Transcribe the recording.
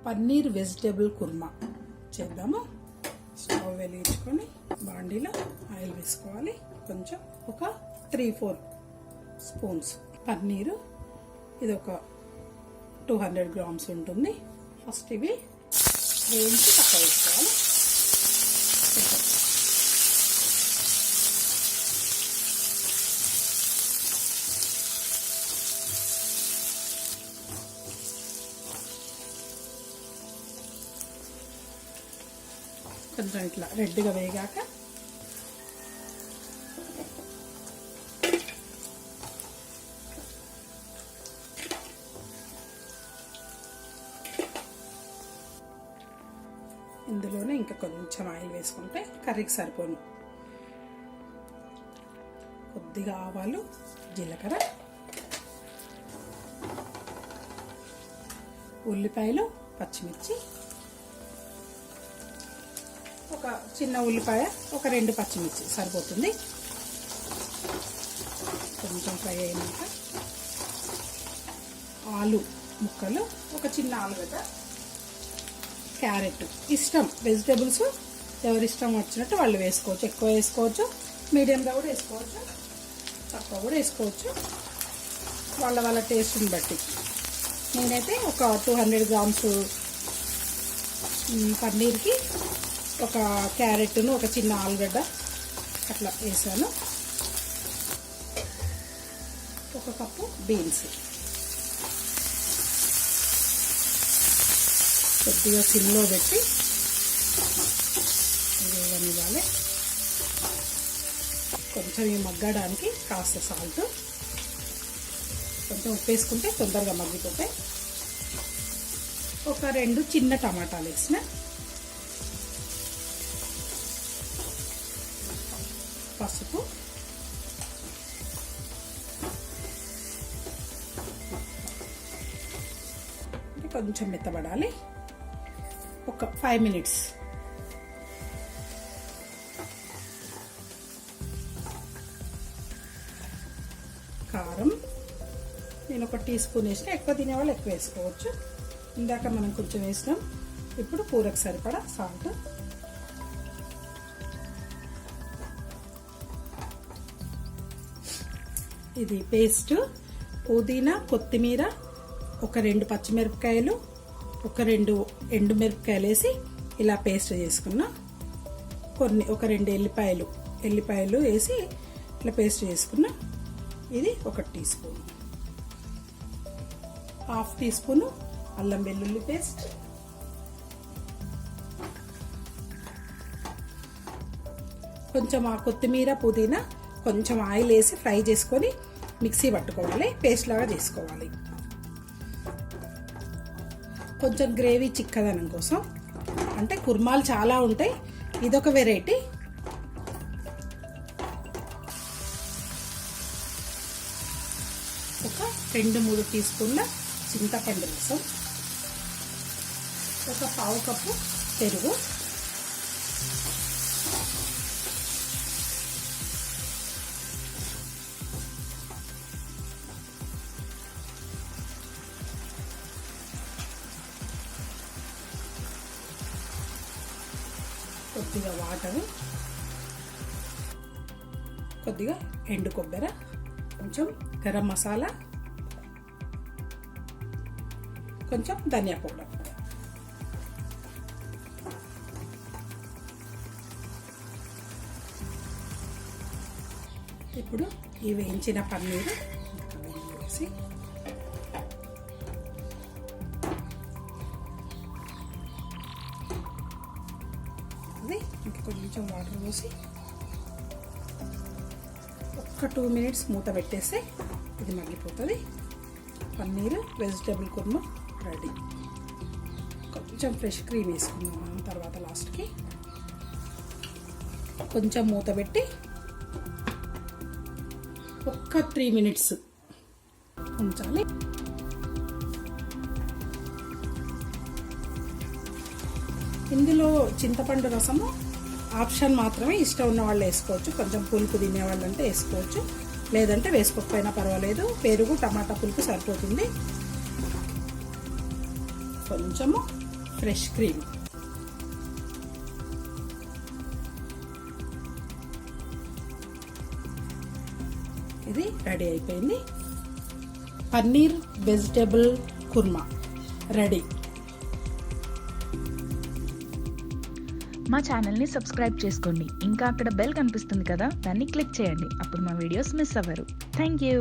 Paneer vegetable kurma చేద్దాము. Stove వెలిగించుకొని బాండీలో ఆయిల్ వేసుకోవాలి. కొంచెం ఒక 3-4 స్పూన్స్ పన్నీరు. ఇది ఒక 200 గ్రామ్స్ ఉంటుంది. ఫస్ట్ ఇవి వేయించి పక్క వేసుకోవాలి. కొంచెం ఇట్లా రెడ్గా వేగాక ఇందులోనే ఇంకా కొంచెం ఆయిల్ వేసుకుంటే కర్రీకి సరిపోను. కొద్దిగా ఆవాలు, జీలకర్ర, ఉల్లిపాయలు, పచ్చిమిర్చి, ఒక చిన్న ఉల్లిపాయ, ఒక 2 పచ్చిమిర్చి సరిపోతుంది. కొంచెం ఫ్రై అయినాక ఆలు ముక్కలు, ఒక చిన్న ఆలుగడ్డ, క్యారెట్. ఇష్టం, వెజిటేబుల్స్ ఎవరి ఇష్టం వచ్చినట్టు వాళ్ళు వేసుకోవచ్చు. ఎక్కువ వేసుకోవచ్చు, మీడియంగా కూడా వేసుకోవచ్చు, తక్కువ కూడా వేసుకోవచ్చు, వాళ్ళ టేస్ట్ని బట్టి. నేనైతే ఒక 200 గ్రామ్స్ పన్నీర్కి ఒక క్యారెట్ను, ఒక చిన్న ఆలుగడ్డ అట్లా వేసాను. ఒక కప్పు బీన్స్. కొద్దిగా సిమ్లో పెట్టి వేగనివ్వాలి. కొంచెం ఇవి మగ్గడానికి కాస్త సాల్ట్, కొంచెం ఉప్పు వేసుకుంటే తొందరగా మగ్గిపోతాయి. ఒక 2 చిన్న టమాటాలు వేసిన, పసుపు, కొంచెం మెత్తబడాలి. ఒక 5 మినిట్స్. కారం నేను ఒక టీ స్పూన్ వేసిన, ఎక్కువ తినేవాళ్ళు ఎక్కువ వేసుకోవచ్చు. ఇందాక మనం కొంచెం వేసినాం. ఇప్పుడు కూరకు సరిపడా సాల్ట్, ఇది పేస్ట్, పుదీనా, కొత్తిమీర, ఒక 2 పచ్చిమిరపకాయలు, ఒక 2 ఎండుమిరపకాయలు వేసి ఇలా పేస్ట్ చేసుకున్నా. ఒక 2 ఎల్లిపాయలు వేసి ఇట్లా పేస్ట్ చేసుకున్నా. ఇది 1 టీ స్పూన్. 1/2 టీ స్పూను అల్లం వెల్లుల్లి పేస్ట్, కొంచెం ఆ కొత్తిమీర, పుదీనా కొంచెం ఆయిల్ వేసి ఫ్రై చేసుకొని మిక్సీ పట్టుకోవాలి, పేస్ట్ లాగా చేసుకోవాలి. కొంచెం గ్రేవీ చిక్కదనం కోసం, అంటే కుర్మాలు చాలా ఉంటాయి, ఇదొక వెరైటీ. ఒక 2-3 టీ స్పూన్ల చింతపండు రసం, ఒక 1/2 కప్పు పెరుగు, కొద్దిగా వాటర్, కొద్దిగా ఎండు కొబ్బరి, కొంచెం గరం మసాలా, కొంచెం ధనియా పౌడర్. ఇప్పుడు ఈ వేయించిన పన్నీరు వేసి ఇంకా కొంచెం వాటర్ పోసి ఒక 2 మినిట్స్ మూత పెట్టేస్తే ఇది మగ్గిపోతుంది. Paneer vegetable kurma ready. కొంచెం ఫ్రెష్ క్రీమ్ వేసుకుందాం మనం తర్వాత లాస్ట్కి. కొంచెం మూత పెట్టి ఒక్క 3 మినిట్స్ ఉంచాలి. ఇందులో చింతపండు రసము ఆప్షన్ మాత్రమే, ఇష్టం ఉన్న వాళ్ళు వేసుకోవచ్చు. కొంచెం పులుపు తినేవాళ్ళు అంటే వేసుకోవచ్చు, లేదంటే వేసుకోకపోయినా పర్వాలేదు. పెరుగు, టమాటా పులుపు సరిపోతుంది. కొంచెము ఫ్రెష్ క్రీమ్. ఇది రెడీ అయిపోయింది. Paneer vegetable kurma ready. మా ఛానల్ని సబ్స్క్రైబ్ చేసుకోండి. ఇంకా అక్కడ బెల్ కనిపిస్తుంది కదా, దాన్ని క్లిక్ చేయండి. అప్పుడు మా వీడియోస్ మిస్ అవ్వరు. Thank you.